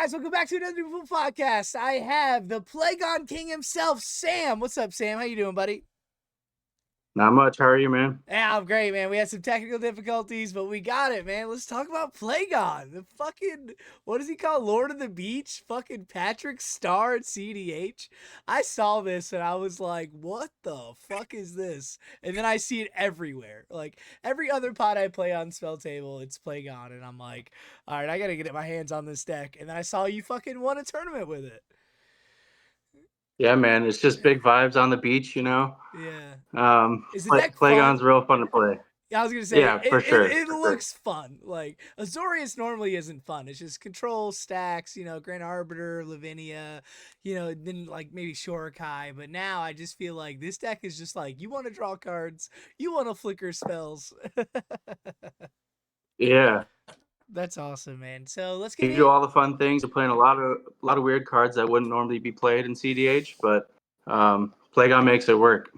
guys, welcome back to another beautiful podcast. I have the Plagon King himself, Sam. What's up, Sam? How you doing, buddy? Not much. How are you, man? Yeah, I'm great, man. We had some technical difficulties, but we got it, man. Let's talk about Plagon. The fucking, what does he call Lord of the Beach? Fucking Patrick Star at CDH. I saw this and I was like, what the fuck is this? And then I see it everywhere. Like, every other pod I play on Spell Table, it's Plagon. And I'm like, all right, I gotta get my hands on this deck. And then I saw you fucking won a tournament with it. Yeah, man. It's just big vibes on the beach, you know. Yeah. Um, Is the deck Plagon's fun? real fun to play. Yeah, I was gonna say Yeah, it. for It, sure, it for sure. looks fun. Like Azorius normally isn't fun. It's just control stacks. Grand Arbiter, Lavinia. Then like maybe Shorakai. But now I just feel like this deck is just like you want to draw cards, you want to flicker spells. Yeah, That's awesome, man. So let's get you do in. all the fun things. You're playing a lot of weird cards that wouldn't normally be played in CDH, but Plagon makes it work.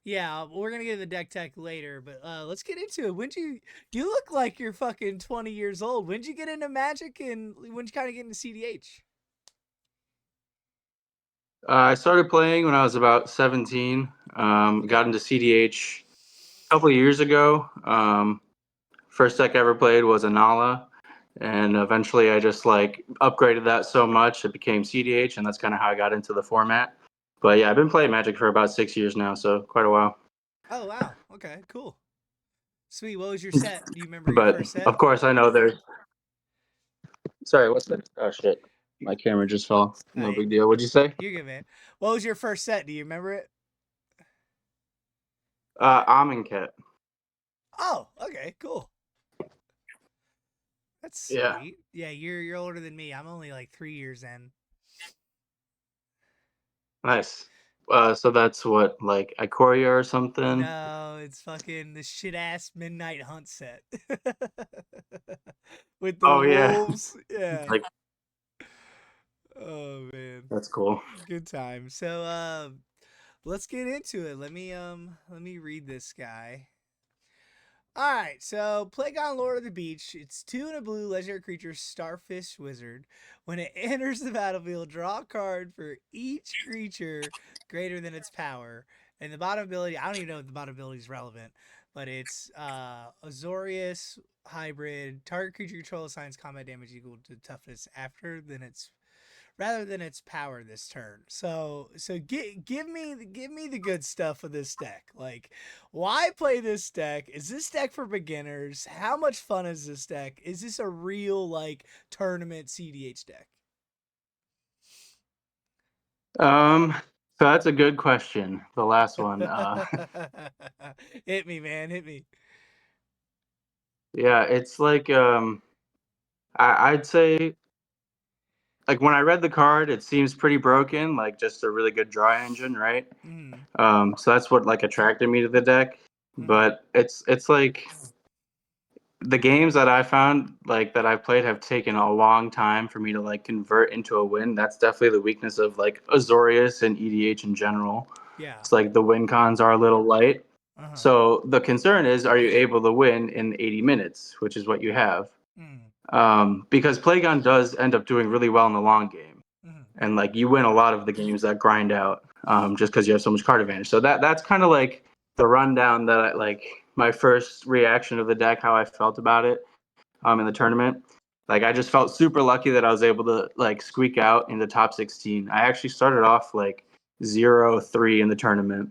Yeah, we're gonna get to the deck tech later, but let's get into it. You look like you're fucking 20 years old? When'd you get into Magic and when'd you kind of get into CDH? I started playing when I was about 17. Okay. Got into CDH a couple of years ago. First deck I ever played was Anala, and eventually I just like upgraded that so much it became CDH, and that's kind of how I got into the format. But yeah, I've been playing Magic for about 6 years now, so quite a while. Oh wow. Okay. Cool. Sweet. What was your set? Do you remember your But first set? of course, I know there's. Sorry, what's that? Oh shit, my camera just fell. No Hey, big deal. What'd you say? you're good, man. What was your first set? Do you remember it? Amonkhet. Oh, okay, cool. That's Yeah, sweet. Yeah, you're older than me. I'm only like 3 years in. nice. So that's what, like Ikoria or something. No, it's fucking the shit ass Midnight Hunt set with the Oh yeah, wolves. Yeah. like Oh man, that's cool. good time. So let's get into it. Let me read this guy. Alright, so Plagon Lord of the Beach. It's 2 and a blue legendary creature, Starfish Wizard. When it enters the battlefield, draw a card for each creature greater than its power. And the bottom ability, I don't even know if the bottom ability is relevant, but it's Azorius hybrid. Target creature control assigns combat damage equal to toughness after than its rather than its power this turn. So give me the good stuff of this deck. Like, why play this deck? Is this deck for beginners? How much fun is this deck? Is this a real like tournament CDH deck? Um, so that's a good question. The last one. Hit me, man. Hit me. Yeah, it's like I'd say like when I read the card, it seems pretty broken, like just a really good draw engine, right? Mm, So that's what like attracted me to the deck. mm, But it's like the games that I found like that I've played have taken a long time for me to like convert into a win. That's definitely the weakness of like Azorius and EDH in general. yeah. It's like the win cons are a little light. Uh huh. So the concern is, are you able to win in 80 minutes, which is what you have? Mm, Because Plagon does end up doing really well in the long game, mm, and like you win a lot of the games that grind out, just because you have so much card advantage. So that's kind of like the rundown that I like my first reaction of the deck, how I felt about it in the tournament. Like I just felt super lucky that I was able to like squeak out in the top 16. I actually started off like 0-3 in the tournament,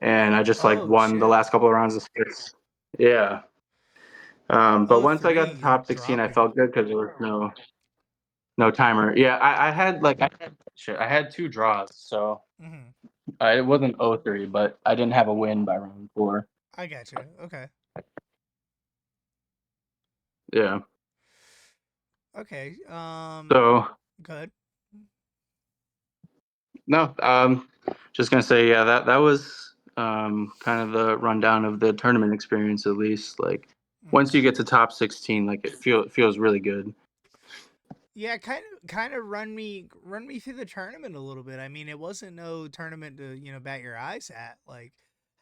and I just like oh won the shit. last couple of rounds of six. Yeah. But Oh once I got to three top 16, I dropping. felt good because there was no timer. Yeah, I had like I had two draws, so Mm, it wasn't 0-3, but I didn't have a win by round four. I got you. Okay. Yeah. Okay. So Good. no, just gonna say yeah, that was kind of the rundown of the tournament experience. At least like once Mm. you get to top 16, like it feels really good. Yeah, kind of run me through the tournament a little bit. I mean, it wasn't no tournament to bat your eyes at. Like,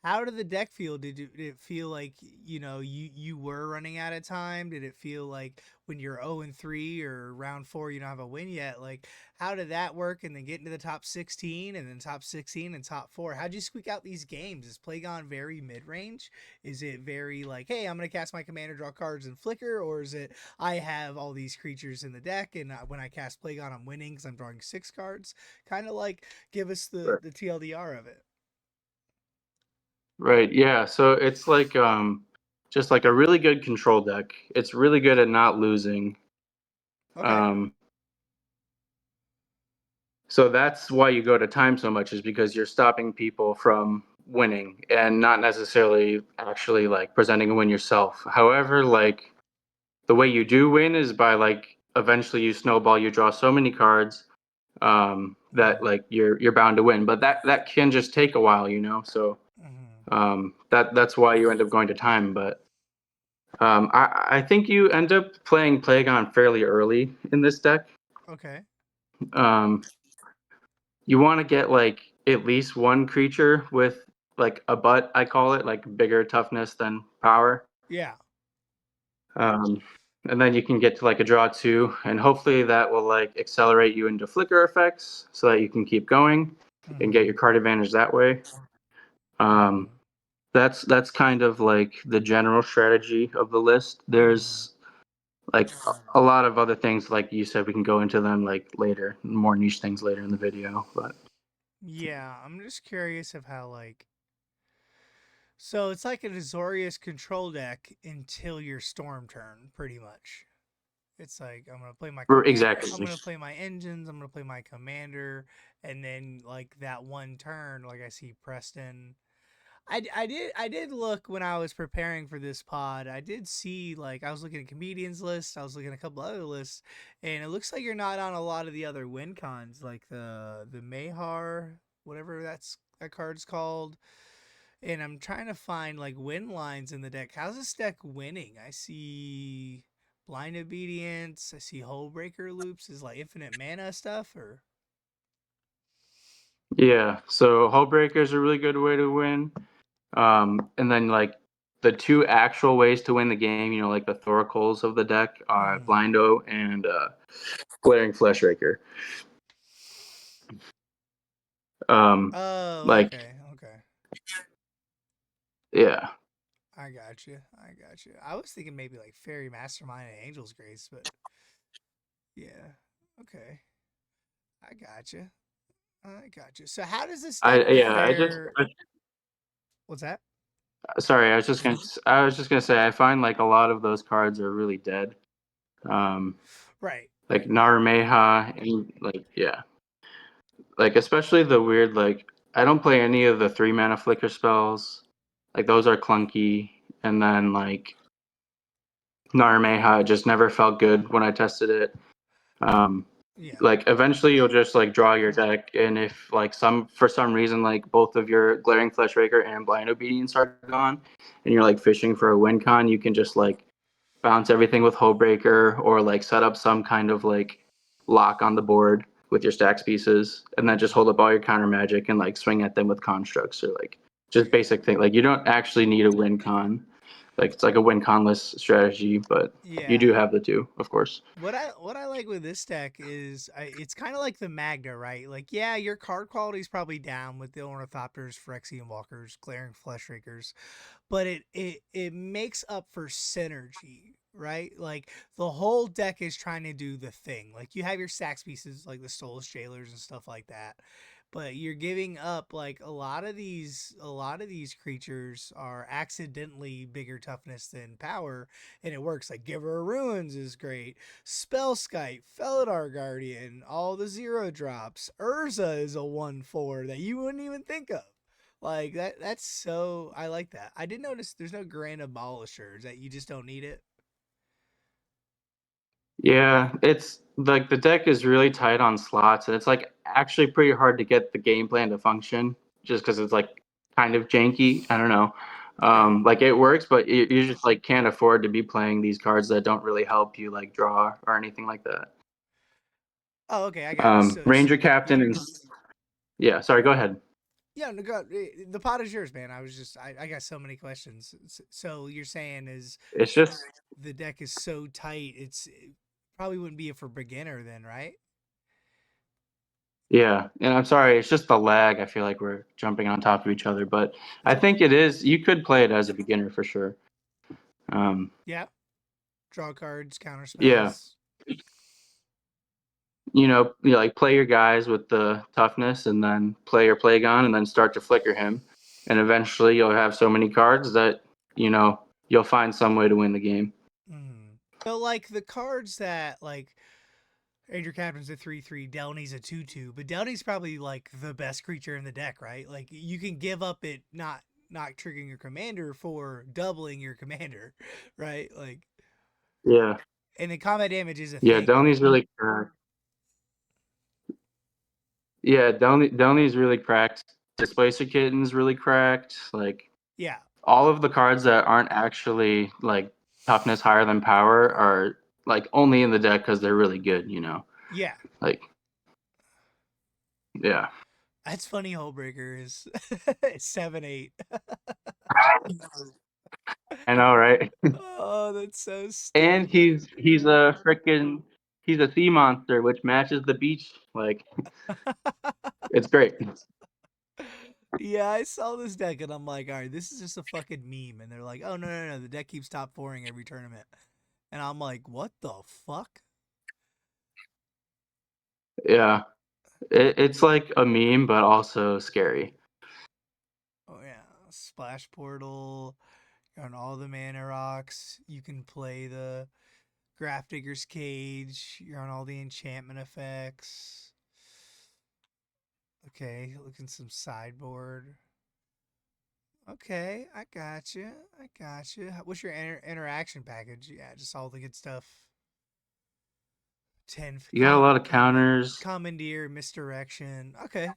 How did the deck feel? Did it feel like you were running out of time? Did it feel like when you're 0-3 or round 4 you don't have a win yet? Like how did that work? And then get into the top 16 and then top 16 and top 4. How'd you squeak out these games? Is Plagon very mid range? Is it very like, hey, I'm gonna cast my commander, draw cards, and flicker, or is it I have all these creatures in the deck and when I cast Plagon I'm winning because I'm drawing 6 cards? Kind of like give us the Right. the TLDR of it. Right. Yeah. So it's like just like a really good control deck. It's really good at not losing. Okay. Um, so that's why you go to time so much is because you're stopping people from winning and not necessarily actually like presenting a win yourself. However, like the way you do win is by like eventually you snowball, you draw so many cards that Mm-hmm. like you're bound to win. But that can just take a while, you know. So Mm-hmm. that's why you end up going to time. But I think you end up playing Plagon fairly early in this deck. Okay. Um, you want to get like at least one creature with like a butt, I call it, like bigger toughness than power. Yeah. Um, and then you can get to like a draw two, and hopefully that will like accelerate you into flicker effects so that you can keep going and get Mm-hmm. your card advantage that way. Um, Mm-hmm. that's kind of like the general strategy of the list. Mm-hmm. There's like a lot of other things, like you said, we can go into them like later, more niche things later in the video. But Yeah. I'm just curious of how like so it's like an Azorius control deck until your storm turn, pretty much. It's like I'm gonna play my command. I'm exactly, gonna play my engines. I'm gonna play my commander, and then like that one turn, like I see Preston. I did look when I was preparing for this pod. I did see like I was looking at comedians list. I was looking at a couple other lists, and it looks like you're not on a lot of the other win cons, like the Mayhar, whatever that card's called. And I'm trying to find like win lines in the deck. How's this deck winning? I see blind obedience. I see hull breaker loops. Is like infinite mana stuff or yeah. So Hullbreaker is a really good way to win. And then like the two actual ways to win the game, you know, like the Thoracles of the deck are mm-hmm. Blindo and Glaring Fleshraker. Um, Oh, like okay, okay. yeah, I got you. I got you. I was thinking maybe like Fairy Mastermind and Angel's Grace, but yeah. Okay. I got you. I got you. So how does this deck I just fare? What's that? sorry, I was just gonna say I find like a lot of those cards are really dead. Um, Right. like Right. Right. Narumeha and like yeah, like especially the weird like I don't play any of the 3 mana flicker spells. Like those are clunky, and then like Narumeha just never felt good when I tested it. Um, Yeah. like eventually you'll just like draw your deck, and if like some for some reason like both of your Glaring Fleshraker and Blind Obedience are gone, and you're like fishing for a win con, you can just like bounce everything with Hullbreaker or like set up some kind of like lock on the board with your stacks pieces, and then just Mm-hmm. hold up all your counter magic and like swing at them with constructs or like just Yeah. basic thing. Like you don't actually need a win con. Like it's like a win conless strategy, but you do Yeah. have the two, of course. What I like with this deck is it's kind of like the Magda, right? Like, yeah, your card quality is probably down with the Ornithopters, Phyrexian Walkers, Glaring Fleshrakers, but it makes up for synergy, right? Like the whole deck is trying to do the thing. Like you have your stacks pieces like the Soulless Jailers and stuff like that. But you're giving up like a lot of these creatures are accidentally bigger toughness than power, and it works. Like Giver of Ruins is great. Spellskite, Felidar Guardian, all the zero drops. Urza is a 1/4 that you wouldn't even think of. Like that's so I like that. I did notice there's no Grand Abolishers that you just don't need it. Yeah, it's like the deck is really tight on slots, and it's like actually pretty hard to get the game plan to function just because it's like kind of janky. I don't know. Okay. Like it works, but you just like can't afford to be playing these cards that don't really help you like draw or anything like that. Oh, okay, I got you. So Ranger Captain and yeah, sorry, go ahead. Yeah, no, go, the pot is yours, man. I got so many questions. So you're saying is It's just the deck is so tight, it probably wouldn't be for beginner then, right? yeah, and I'm sorry, it's just the lag. I feel like we're jumping on top of each other, but It's I cool. think it is. You could play it as a beginner for sure. Um, Yeah, draw cards, counter yeah, spells. like play your guys with the toughness, and then play your Plagon, and then start to flicker him, and eventually you'll have so many cards that you'll find some way to win the game. So like the cards that like Andrew Captain's a 3/3, Delny's a 2/2, but Delny's probably like the best creature in the deck, right? Like you can give up it not triggering your commander for doubling your commander, right? Like, Yeah, and the combat damage is a yeah, thing. Donnie's really cracked. Yeah, Donnie's really cracked. Displacer Kitten's really cracked. Like Yeah, all of the cards that aren't actually like toughness higher than power are like only in the deck because they're really good. yeah. Like, yeah. That's funny. Hullbreaker is 7/8. I know, right? Oh, that's so And stupid. he's a sea monster, which matches the beach. Like, it's great. Yeah, I saw this deck and I'm like, all right, this is just a fucking meme. And they're like, oh no, no, no, the deck keeps top fouring every tournament. And I'm like, what the fuck? Yeah, it's like a meme, but also scary. Oh yeah, Splash Portal. You're on all the mana rocks. You can play the Grafdigger's Cage. You're on all the enchantment effects. Okay, looking some sideboard. Okay, I got you. I got you. What's your interaction package? Yeah, just all the good stuff. 10 You got a lot of counters. commandeer, misdirection. Okay,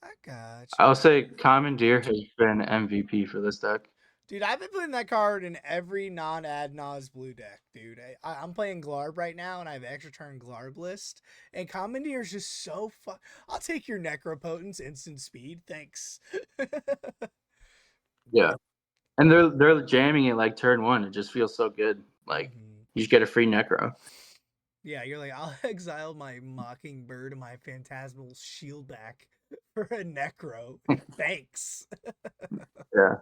I got you. I'll say Commandeer has been MVP for this deck. Dude, I've been putting that card in every non-Adnaz blue deck, dude. I'm playing Glarb right now, and I have extra turn Glarb list. And Commandeer is just so fun. I'll take your Necropotence instant speed, thanks. Yeah, and they're jamming it like turn one. It just feels so good. Like Mhm. you just get a free Necro. Yeah, you're like, I'll exile my Mockingbird and my Phantasmal Shield back for a Necro. Thanks. Yeah,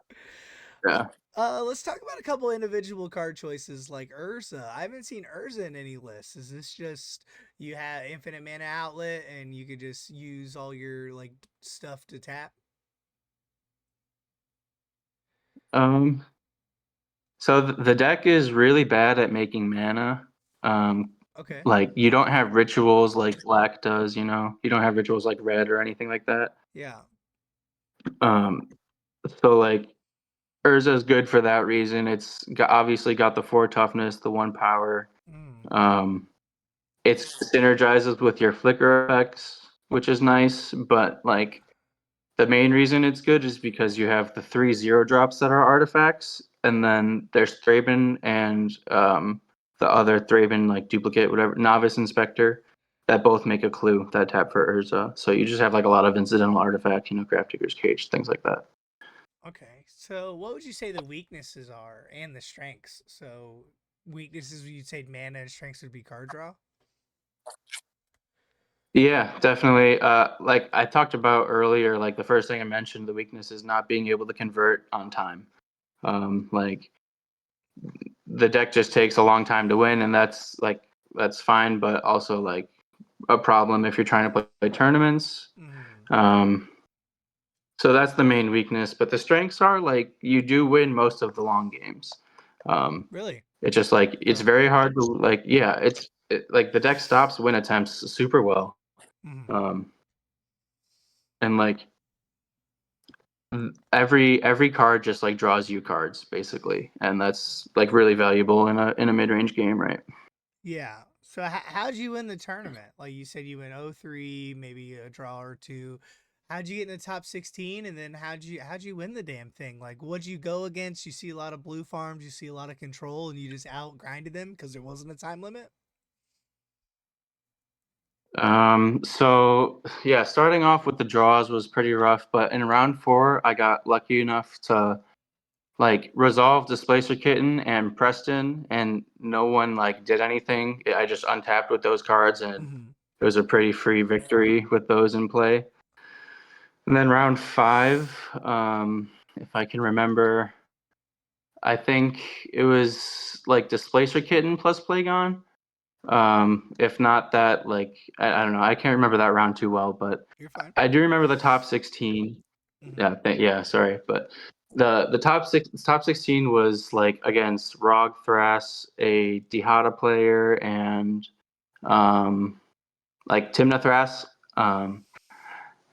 yeah. Let's talk about a couple individual card choices like Urza. I haven't seen Urza in any lists. Is this just you have infinite mana outlet and you could just use all your like stuff to tap? Um, so the deck is really bad at making mana. Um, Okay. like you don't have rituals like black does. You don't have rituals like red or anything like that. Yeah. Um, so like Urza is good for that reason. Obviously got the 4 toughness, the 1 power. Mm. Um, it synergizes with your flicker effects, which is nice. But like the main reason it's good is because you have the 3/0 drops that are artifacts, and then there's Thraben and the other Thraben like duplicate, whatever, Novice Inspector, that both make a clue that tap for Urza. So you just have like a lot of incidental artifact, Craft Digger's Cage, things like that. Okay. So what would you say the weaknesses are and the strengths? So weaknesses you'd say mana and strengths would be card draw? Yeah, definitely. Like I talked about earlier, like the first thing I mentioned, the weakness is not being able to convert on time. Like the deck just takes a long time to win, and that's fine, but also like a problem if you're trying to play tournaments. Mm. Um, so that's the main weakness. But the strengths are like you do win most of the long games. Um, Really? it's just like it's Huh. very hard to like yeah, like the deck stops win attempts super well. Mm. Um, and like every card just like draws you cards basically, and that's like really valuable in a mid-range game, right? Yeah. So how'd you win the tournament? Like you said, you went 0-3, maybe a draw or two. How'd you get in the top 16? And then how'd you win the damn thing? Like what'd you go against? You see a lot of blue farms, you see a lot of control, and you just out grinded them because there wasn't a time limit. So yeah, starting off with the draws was pretty rough, but in round four, I got lucky enough to like resolve Displacer Kitten and Preston, and no one like did anything. I just untapped with those cards, and Hmm. it was a pretty free victory with those in play. And then round five, if I can remember, I think it was like Displacer Kitten plus Plagon. If not that, like I don't know, I can't remember that round too well, but You're fine. I do remember the top 16. Hmm. Yeah, sorry, but the top 16 was like against Rog Thras, a Dihada player, and um like Timna Thras.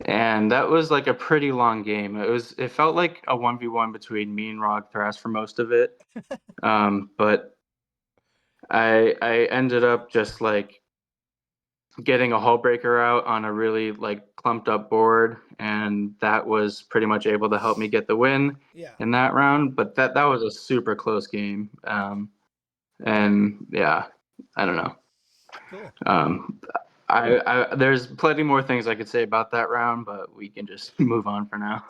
And that was like a pretty long game. It felt like a 1v1 between me and Rog Thras for most of it. But I ended up just like getting a hull breaker out on a really like clumped up board, and that was pretty much able to help me get the win Yeah. in that round. But that was a super close game. And yeah, I don't know. Cool. Um, I there's plenty more things I could say about that round, but we can just move on for now.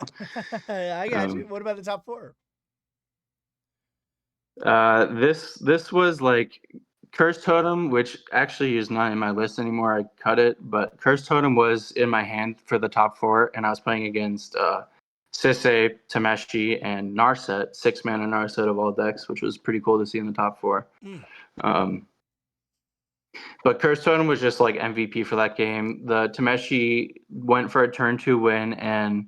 I got you. Um, What about the top four? this was like Curse Totem, which actually is not in my list anymore. I cut it, but Curse Totem was in my hand for the top four, and I was playing against Sisei, Tameshi, and Narset, 6 mana Narset of all decks, which was pretty cool to see in the top four. Mm. Um, but Curse Totem was just like MVP for that game. The Tameshi went for a turn two win, and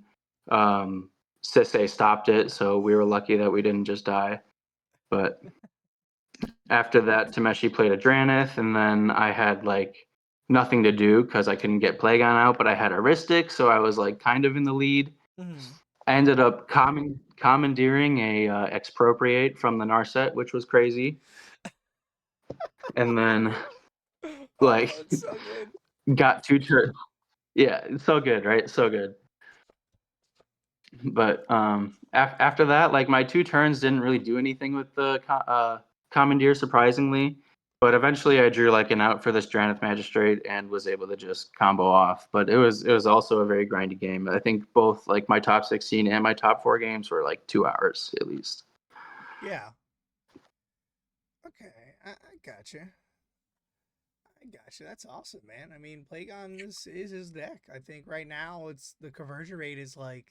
um, Sisei stopped it, so we were lucky that we didn't just die. But after that, Tameshi played a Dranith, and then I had like nothing to do because I couldn't get Plagon out, but I had Aristic, so I was like kind of in the lead. Hmm. I ended up commandeering a expropriate from the Narset, which was crazy, and then Oh, like it's so good. got two turns. Yeah, it's so good, right? So good. But after that, like my two turns didn't really do anything with the commandeer, surprisingly. But eventually, I drew like an out for this Dranith Magistrate and was able to just combo off. But it was also a very grindy game. I think both like my top 16 and my top four games were like 2 hours at least. Yeah. Okay. I gotcha. I gotcha. That's awesome, man. I mean, Plagon is his deck. I think right now it's the conversion rate is like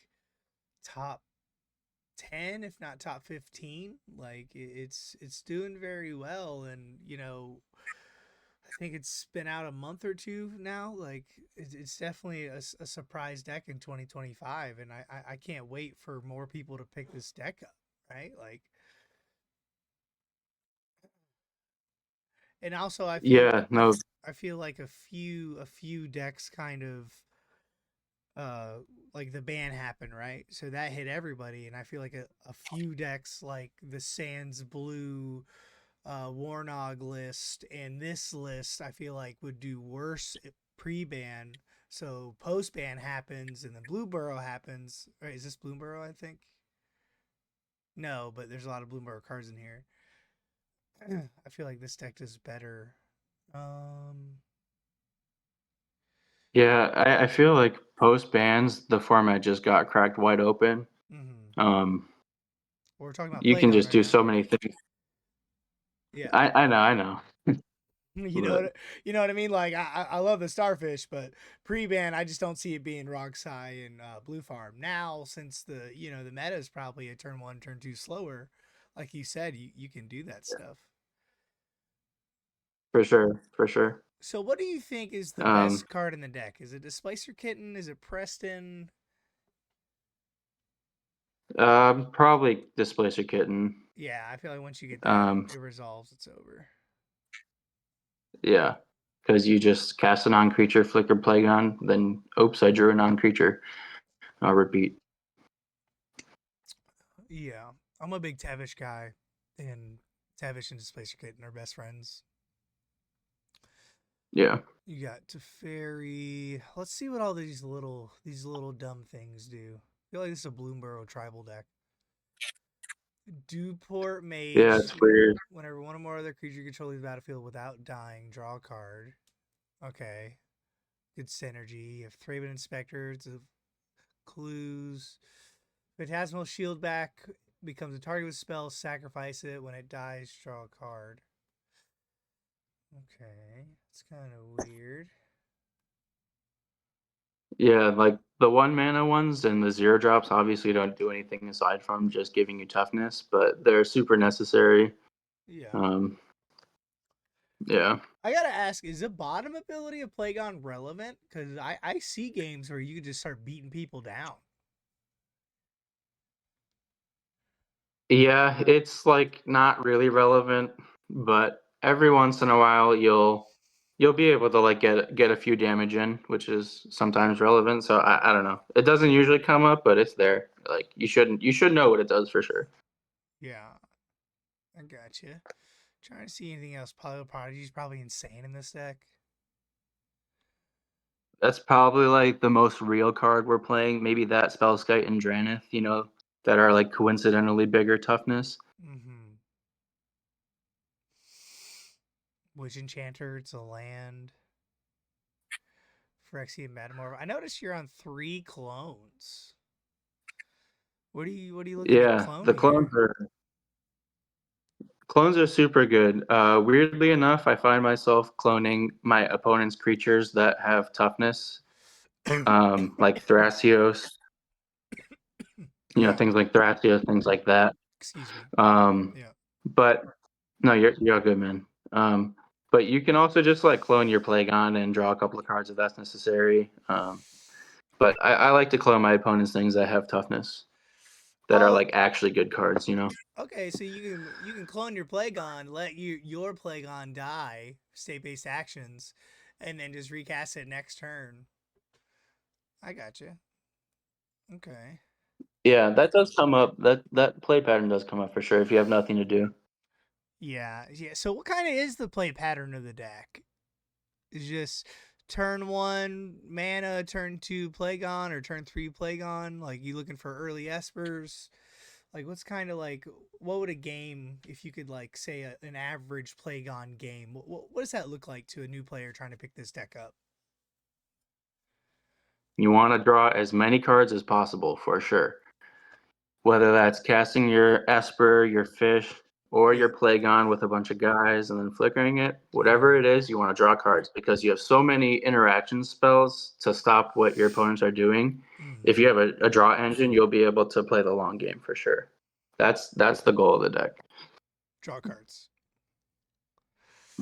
top 10, if not top 15. Like it's doing very well, and I think it's been out a month or two now. Like it's definitely a surprise deck in 2025, and I can't wait for more people to pick this deck up. Right, like, and also Yeah, no, I feel like a few decks kind of uh like the ban happened, right? So that hit everybody, and I feel like a few decks like the Sans Blue Warnog list and this list I feel like would do worse pre-ban. So post-ban happens and then Blue Burrow happens. Right, is this Blue Burrow, I think? No, but there's a lot of Blue Burrow cards in here. I feel like this deck does better. Um yeah, I feel like post bans the format just got cracked wide open. mhm. Um, We're talking about you can Plagon just right do now. so many things. Yeah. I know, You know but what you know what I mean? Like I love the Starfish, but pre-ban I just don't see it being Roxai and Blue Farm. Now since the meta is probably a turn one, turn two slower, like you said, you can do that stuff. for sure, for sure. So what do you think is the Um, best card in the deck? Is it Displacer Kitten? Is it Preston? Probably Displacer Kitten. Yeah, I feel like once you get that, Um, it resolves. It's over. yeah, because you just cast a non-creature, flicker Plagon, then oops, I drew a non-creature. I'll repeat. Yeah, I'm a big Tavish guy, and Tavish and Displacer Kitten are best friends. Yeah, You got Teferi. Let's see what all these little dumb things do. I feel like this is a Bloomborough tribal deck. Dewport yeah, Mage. it's weird. Whenever one or more other creature controls the battlefield without dying, draw a card. Okay. good synergy. You have Thraben Inspectors of Clues. Phantasmal Shield back becomes a target with spell, sacrifice it. When it dies, draw a card. Okay, it's kind of weird. Yeah, like the 1 mana ones and the 0 drops obviously don't do anything aside from just giving you toughness, but they're super necessary. Yeah. Um, yeah. I gotta ask, is the bottom ability of Plagon relevant? Because I see games where you can just start beating people down. Yeah, it's like not really relevant, but every once in a while you'll be able to like get a few damage in, which is sometimes relevant. So I don't know. It doesn't usually come up, but it's there. Like you should know what it does for sure. Yeah, I gotcha. Trying to see anything else. Poly Prodigy is probably insane in this deck. That's probably like the most real card we're playing. Maybe that Spellskite and Dranith, that are like coincidentally bigger toughness. Mm-hmm. Witch Enchanter, it's a land. Phyrexian Metamorph. I noticed you're on 3 clones. What are you looking to Yeah, clone the here? clones are super good. Weirdly enough, I find myself cloning my opponent's creatures that have toughness, like Thrasios, Yeah. things like Thrasios, things like that. Excuse me. Um, Yeah. but no, you're all good, man. But you can also just like clone your Plagon and draw a couple of cards if that's necessary. But I like to clone my opponent's things that have toughness that are Oh, like actually good cards. okay. So you can clone your Plagon, let your Plagon die, state based actions, and then just recast it next turn. I got you. Okay. Yeah, that does come up. That play pattern does come up for sure if you have nothing to do. Yeah. Yeah. So what kind of is the play pattern of the deck? Is just turn 1 mana, turn 2 Plagon, or turn 3 Plagon? Like you looking for early espers? Like what's kind of like what would a game if you could like say an average Plagon game? What does that look like to a new player trying to pick this deck up? You want to draw as many cards as possible for sure. Whether that's casting your Esper, your Fish, or your Yeah. Plagon with a bunch of guys and then flickering it, whatever Mm-hmm. it is, you want to draw cards because you have so many interaction spells to stop what your opponents are doing. If Mm-hmm. you have a draw engine, you'll be able to play the long game for sure. That's the goal of the deck. Draw cards.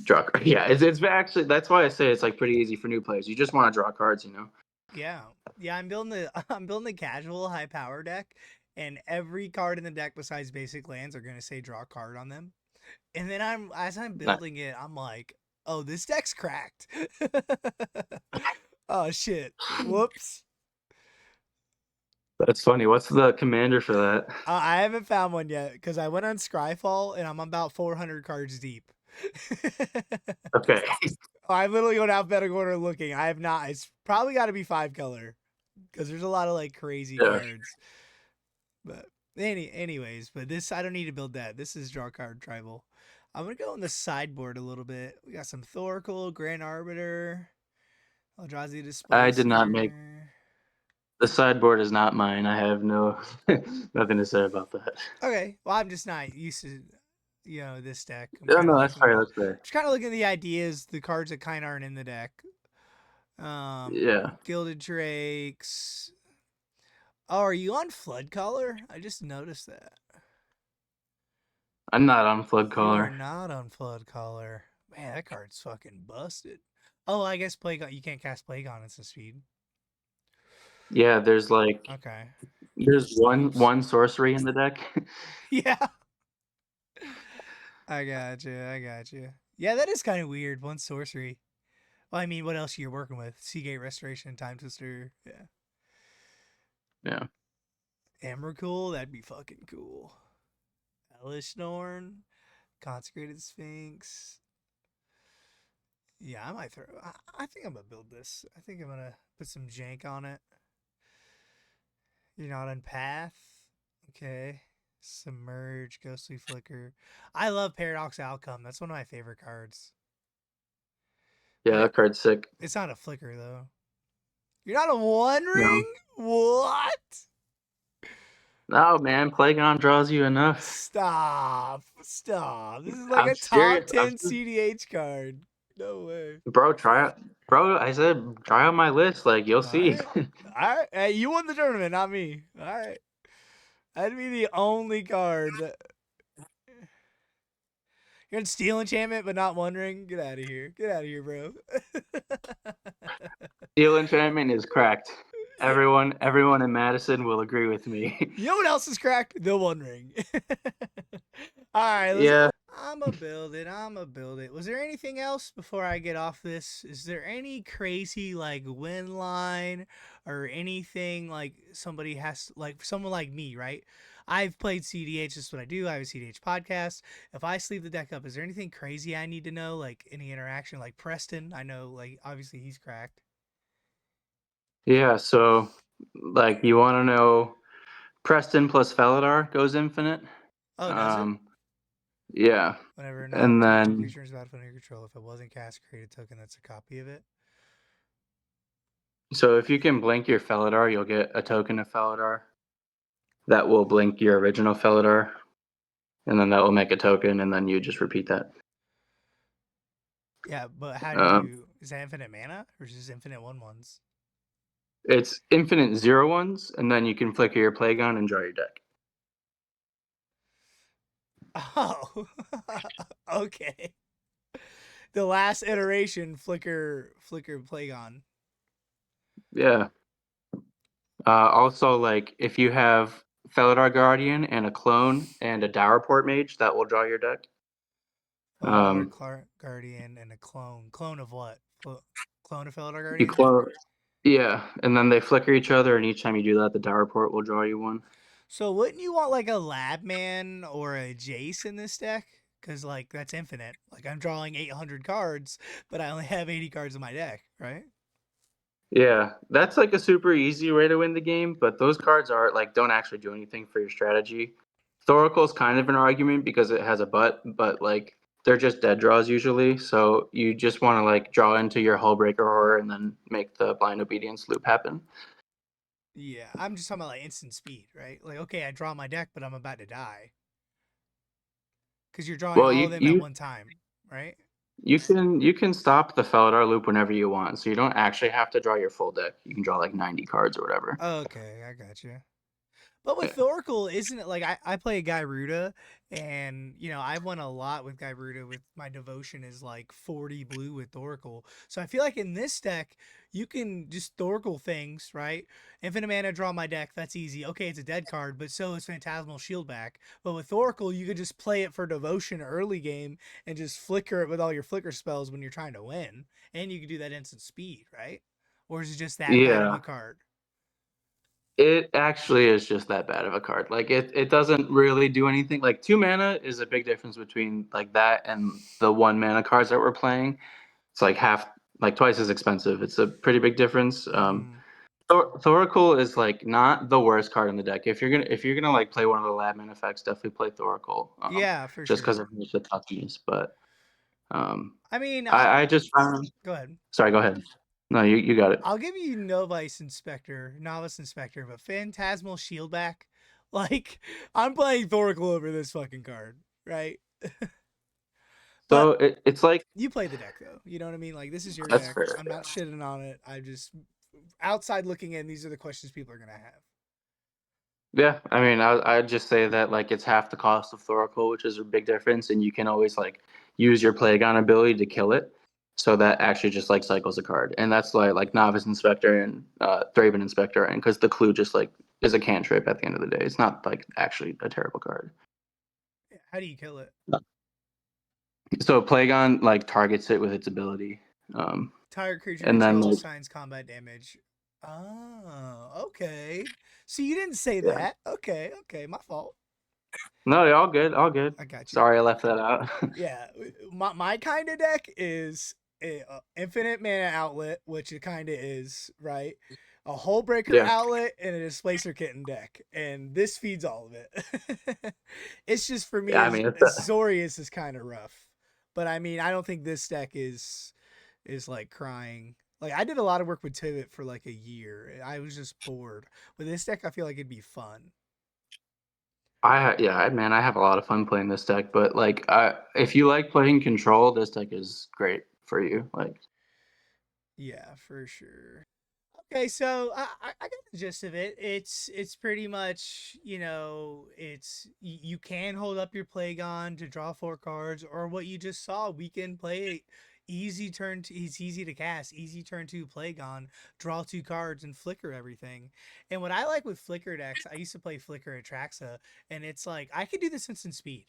Draw, yeah, it's actually that's why I say it's like pretty easy for new players. You just want to draw cards. Yeah. Yeah, I'm building the I'm building the casual high power deck, and every card in the deck besides basic lands are gonna say draw card on them. And then as I'm Nice. building it, I'm like, oh, this deck's cracked. Oh shit. Whoops. That's funny. What's the commander for that? I haven't found one yet because I went on Scryfall and I'm about 400 cards deep. Okay. I literally went alphabetical order looking. I have not. It's probably got to be 5 color because there's a lot of like crazy Yeah. cards. But anyways, but this I don't need to build that. This is draw card tribal. I'm gonna go on the sideboard a little bit. We got some Thoracle, Grand Arbiter, Eldrazi I did not make Displacer. the sideboard is not mine. I have no nothing to say about that. Okay, well I'm just not used to this deck. I'm Yeah, kind of no, that's looking. fair. That's fair. Just kind of looking at the ideas, the cards that kind of aren't in the deck. Yeah, Gilded Drakes. Oh, are you on Flood Color? I just noticed that. I'm not on flood You are caller. not on Flood Color. Man, that card's fucking busted. Oh, I guess Plague. You can't cast Plague on instant speed. Yeah, Okay. there's one Oops. one sorcery in the deck. Yeah. I got you. I got you. Yeah, that is kind of weird. One sorcery. Well, I mean, what else are you working with? Seagate Restoration, Time Twister. Yeah. Yeah, Emrakul, that'd be fucking cool. Elishnorn, Consecrated Sphinx. Yeah, I might throw. I think I'm gonna build this. I think I'm gonna put some jank on it. You're not on path. Okay. Submerge, Ghostly Flicker. I love Paradox Outcome. That's one of my favorite cards. yeah, But that card's sick. it's not a flicker though. You're not a One No, Ring? What? no, man, Plagon draws you enough. Stop. Stop. This is like I'm a top serious. 10 CDH card. No way. Bro, try out. Bro, I said try out my list. Like you'll All see. right. All right. Hey, you won the tournament, not me. All right. That'd be the only card that. You're gonna steal enchantment, but not One Ring. Get out of here. Get out of here, bro. Steel enchantment is cracked. Everyone in Madison will agree with me. You know what else is cracked? The One Ring. All right, let's. Yeah, I'ma build it. I'ma build it. Was there anything else before I get off this? Is there any crazy like win line or anything like somebody has like someone like me, right? I've played CDH. That's what I do. I have a CDH podcast. If I sleeve the deck up, is there anything crazy I need to know? Like any interaction? Like Preston, I know. Like obviously he's cracked. yeah. So, like, you want to know Preston plus Felidar goes infinite. Oh, does it? Um, yeah, Whenever a and non-creature then creature is battlefield under your control, if it wasn't cast, create a token that's a copy of it. so if you can blink your Felidar, you'll get a token of Felidar that will blink your original Felidar, and then that will make a token, and then you just repeat that. Yeah, but how do Um, you? Is that infinite mana or is this infinite 1/1s? it's infinite 0/1s, and then you can flicker your Plagon and draw your deck. Oh, okay. The last iteration, flicker Plagon. Yeah. Also, like if you have Felidar Guardian and a clone and a Dowerport Mage, that will draw your deck. Felidar Um, Guardian and a clone. Clone of what? Clone of Felidar you Guardian? clone, yeah, and then they flicker each other, and each time you do that, the Dowerport will draw you one. So wouldn't you want like a Labman or a Jace in this deck? Because like that's infinite. Like I'm drawing 800 cards, but I only have 80 cards in my deck, right? Yeah, that's like a super easy way to win the game, but those cards are like don't actually do anything for your strategy. Thoracle's kind of an argument because it has a but like they're just dead draws usually. So you just want to like draw into your Hullbreaker Horror and then make the blind obedience loop happen. Yeah, I'm just talking about like instant speed, right? Like, okay, I draw my deck, but I'm about to die because you're drawing Well, all of you them at you one time, right? you can stop the Felidar loop whenever you want, so you don't actually have to draw your full deck. You can draw like 90 cards or whatever. Okay, I got you. But Yeah. with Oracle, isn't it like I play Gyruda, and you know I've won a lot with Gyruda. With my devotion is like 40 blue with Oracle, so I feel like in this deck you can just Oracle things, right? Infinite mana, draw my deck. That's easy. Okay, it's a dead card, but so is Phantasmal Shieldback. But with Oracle, you could just play it for devotion early game and just flicker it with all your flicker spells when you're trying to win, and you can do that instant speed, right? Or is it just that bad of Yeah. a card? It actually is just that bad of a card. Like it doesn't really do anything. Like 2 mana is a big difference between like that and the 1 mana cards that we're playing. It's like half, like twice as expensive. It's a pretty big difference. Mm-hmm. Thoracle is like not the worst card in the deck. If you're gonna like play one of the lab mana effects, definitely play Thoracle. Yeah, for Just because sure. of the toughness. But um, I mean, I just found. go ahead. Sorry, go ahead. No, you got it. I'll give you Novice Inspector, but Phantasmal Shieldback, like I'm playing Thoracle over this fucking card, right? But So it's like you play the deck though. You know what I mean? Like this is your that's deck. fair. I'm not shitting on it. I just outside looking in, these are the questions people are gonna have. Yeah, I mean, I'd just say that like it's half the cost of Thoracle, which is a big difference, and you can always like use your Plagon ability to kill it, so that actually just like cycles a card, and that's like Novice Inspector and Thraben Inspector, and because the clue just like is a cantrip at the end of the day. It's not like actually a terrible card. How do you kill it? So Plagon like targets it with its ability, um, Target creature and then control like assigns combat damage. Oh, okay. So you didn't say yeah, that. Okay, okay, my fault. no, all good, all good. I got you. Sorry, I left that out. Yeah, my kind of deck is infinite mana outlet, which it kind of is, right? A Hull Breaker Yeah, outlet and a Displacer Kitten deck, and this feeds all of it. It's just for me yeah. I as mean, it's Azorius is kind of rough, but I mean I don't think this deck is like crying. Like I did a lot of work with Tivit for like a year. I was just bored. With this deck, I feel like it'd be fun. Yeah, man, I have a lot of fun playing this deck. But like, if you like playing control, this deck is great for you. Like, Yeah, for sure. Okay, so I got the gist of it. It's pretty much, it's you can hold up your Plagon to draw 4 cards, or what you just saw, weekend play, easy turn. It's easy to cast, easy turn 2 Plagon, draw 2 cards and flicker everything. And what I like with flicker decks, I used to play flicker at Traxa, and it's like I could do this instant speed.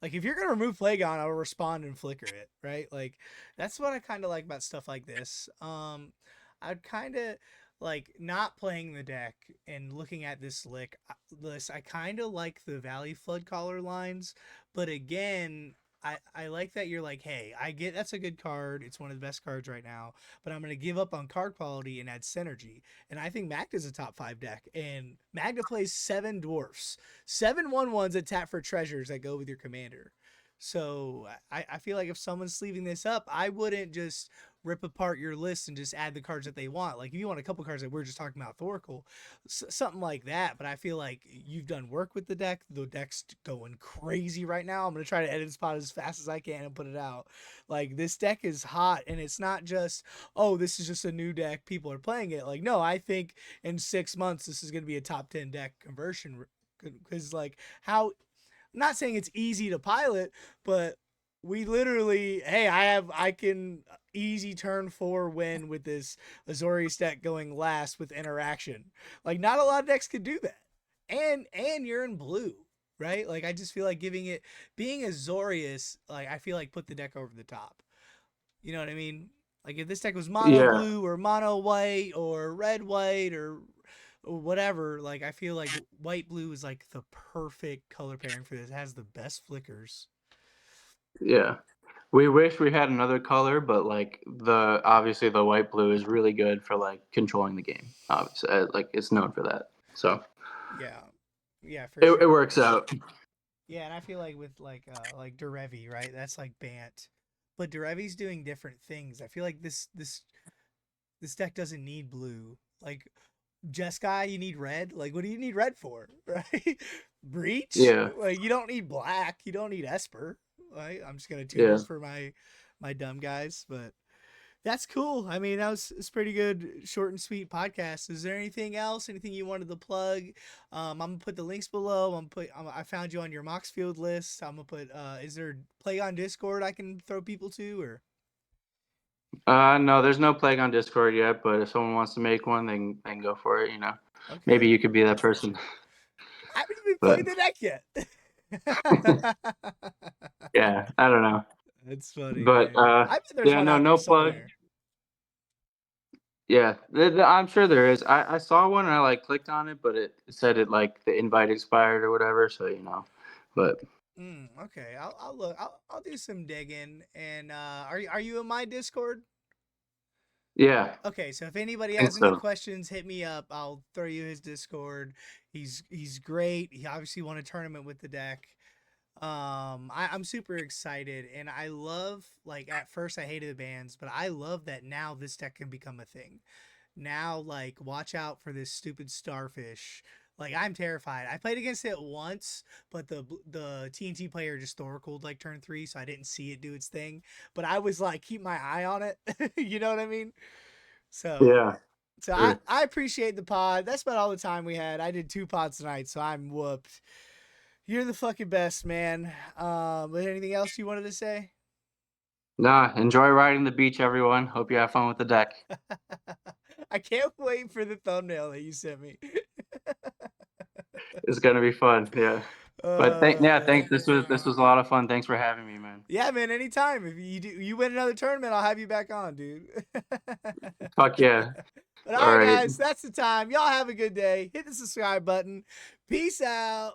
Like if you're gonna remove Plagon, I'll respond and flicker it, right? Like that's what I kind of like about stuff like this. I'd kind of like not playing the deck and looking at this list. I kind of like the Valley Flood Caller lines, but again, I like that you're like, hey, I get that's a good card. It's one of the best cards right now, but I'm gonna give up on card quality and add synergy. And I think Magda's a top 5 deck, and Magda plays 7 dwarfs, 7/1/1s that tap for treasures that go with your commander. So I feel like if someone's sleeving this up, I wouldn't just rip apart your list and just add the cards that they want. Like if you want a couple cards that we're just talking about, Thoracle, something like that. But I feel like you've done work with the deck. The deck's going crazy right now. I'm gonna try to edit this pod as fast as I can and put it out. Like this deck is hot, and it's not just this is just a new deck. People are playing it. Like no, I think in 6 months this is gonna be a top 10 deck conversion because like how I'm not saying it's easy to pilot, but we literally, hey, I can easy turn 4 win with this Azorius deck going last with interaction. Like not a lot of decks could do that. And you're in blue, right? Like I just feel like giving it being Azorius, like I feel like put the deck over the top. You know what I mean? Like if this deck was mono yeah, blue or mono white or red white or whatever, like I feel like white blue is like the perfect color pairing for this. It has the best flickers. yeah. We wish we had another color, but like the obviously the white blue is really good for like controlling the game. Obviously, like it's known for that. So Yeah. Yeah, for it sure. works out. Yeah, and I feel like with like Derevi, right? That's like Bant. But Derevi's doing different things. I feel like this deck doesn't need blue. Like Jeskai, you need red. Like what do you need red for? Right? Breach? Yeah, Like you don't need black. You don't need Esper. Right? I'm just gonna yeah. tutor for my dumb guys, but that's cool. I mean, that was it's pretty good, short and sweet podcast. Is there anything else? Anything you wanted to plug? I'm gonna put the links below. I found you on your Moxfield list. I'm gonna put. Is there play on Discord I can throw people to or? No, there's no plague on Discord yet, but if someone wants to make one, they can go for it. You know, maybe Okay. you could be that person. I haven't even played But the deck yet. yeah, I don't know. That's funny, But man. I bet there's yeah, one no, out there no plug. somewhere. Yeah, I'm sure there is. I saw one and I like clicked on it, but it said it like the invite expired or whatever. So you know, but Okay, I'll look. I'll do some digging. And are you in my Discord? yeah, Okay, so if anybody I think has any so. questions, hit me up. I'll throw you his Discord. He's great. He obviously won a tournament with the deck. I'm super excited, and I love like at first I hated the bans, but I love that now this deck can become a thing. Now, like, watch out for this stupid Starfish. Like, I'm terrified. I played against it once, but the TNT player just Thoracled like turn 3, so I didn't see it do its thing. But I was like, keep my eye on it. You know what I mean? So, Yeah, so sure. I appreciate the pod. That's about all the time we had. I did 2 pods tonight, so I'm whooped. You're the fucking best, man. But anything else you wanted to say? Nah, enjoy riding the beach, everyone. Hope you have fun with the deck. I can't wait for the thumbnail that you sent me. It's gonna be fun. Yeah. But Man. thanks. This was a lot of fun. Thanks for having me, man. Yeah, man. Anytime if you win another tournament, I'll have you back on, dude. Fuck yeah. But all All right, right. guys, that's the time. Y'all have a good day. Hit the subscribe button. Peace out.